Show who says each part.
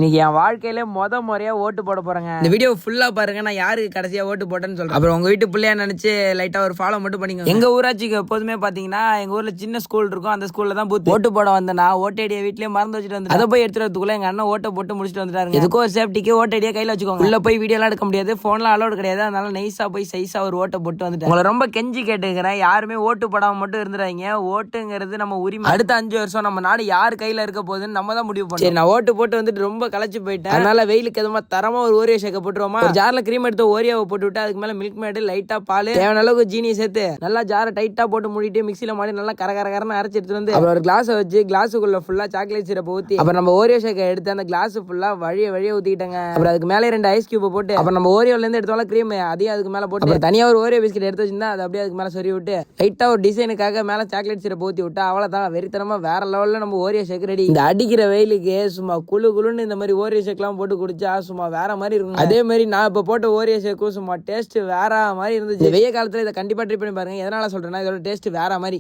Speaker 1: இன்னைக்கு என் வாழ்க்கையில முறையா ஓட்டு போட போறேங்க. இந்த வீடியோ ஃபுல்லா பாருங்க, நான் யாருக்கு கடைசியா ஓட்டு போட்டேன்னு சொல்றேன். அப்புறம் உங்க வீட்டு பிள்ளையா நினைச்சு லைட்டா ஒரு ஃபாலோ மட்டும் பண்ணிக்கோங்க. எங்க ஊராட்சிக்கு எப்போதுமே பாத்தீங்கன்னா எங்க ஊர்ல சின்ன ஸ்கூல் இருக்கும், அந்த ஸ்கூல்ல தான் பூத் ஓட்டு போட வந்தேன். ஓட்டு ஐடியா வீட்லயே மறந்து வச்சுட்டு வந்து அதை போய் எடுத்துட்டு வரதுக்குள்ள எங்க அண்ணன் ஓட்டை போட்டு முடிச்சுட்டு வந்துட்டாரு. எதுக்கோ ஒரு சேஃப்டிக்கு ஓட்டு ஐடியா கையில வச்சுக்கோங்க. உள்ள போய் வீடியோ எல்லாம் எடுக்க முடியாது, போன்லாம் அலோடு கிடையாது. அதனால நைஸா போய் சைஸா ஒரு ஓட்டை போட்டு வந்துட்டேன். உங்களை ரொம்ப கெஞ்சி கேட்டுக்கிறேன், யாருமே ஓட்டு போடாம மட்டும் இருந்துறாங்க. ஓட்டுங்கிறது நம்ம உரிமை. அடுத்த 5 வருஷம் நம்ம நாடு யார் கையில இருக்க போகுதுன்னு நம்ம தான் முடிவு பண்ணுவோம். நான் ஓட்டு போட்டு வந்துட்டு ரொம்ப களைச்சு போயிட்டேன். அதனால வெயிலுக்கு எதுமா தரமா ஒரு ஓரியோ ஷேக்க போட்டுருவோமா. ஒரு ஜார்ல கிரீம் எடுத்து ஓரியோவை போட்டு விட்டு அதுக்கு மேல மில்க் மேட் லைட்டா பால் தேவையான அளவுக்கு ஜீனி சேர்த்து நல்லா ஜாரை டைட்டா போட்டு மூடிட்டு மிக்சில மாடி நல்லா கரகரன்னு அரைச்சு எடுத்து வந்து அப்புறம் ஒரு கிளாஸ் வச்சு கிளாஸுக்குள்ள ஃபுல்லா சாக்லேட் சிரப் ஊத்தி அப்புறம் நம்ம ஓரியோ ஷேக்க எடுத்து அந்த கிளாஸ் ஃபுல்லா வழிய ஊத்திட்டாங்க. அப்புறம் அதுக்கு மேலே 2 ஐஸ் கியூப் போட்டு அப்புறம் நம்ம ஓரியோல இருந்து எடுத்தோம்ல கிரீம் அதையும் அதுக்கு மேல போட்டு தனியா ஒரு ஓரியோ பிஸ்கட் எடுத்து வச்சிருந்தா அது அப்படியே அதுக்கு மேல சொறி விட்டு லைட்டா ஒரு டிசைனுக்காக மேல சாக்லேட் சிரப் ஊத்தி விட்டா அவ்வளவுதான் வெறித்தனமா வேற லெவல்ல நம்ம ஓரியோ ஷேக் ரெடி. இந்த அடிக்கிற வெயிலுக்கு சும்மா குளுன்னு இந்த மாதிரி ஓரியோ ஷேக்லாம் போட்டு குடிச்சா சும்மா வேற மாதிரி இருக்கும். அதே மாதிரி நான் இப்ப போட்ட ஓரியோ ஷேக்கும் சும்மா டேஸ்ட் வேற மாதிரி இருந்துச்சு. வெய்ய காலத்துல இதை கண்டிப்பா ட்ரை பண்ணி பாருங்க. எதனால சொல்றேன்னா இதோட டேஸ்ட் வேற மாதிரி.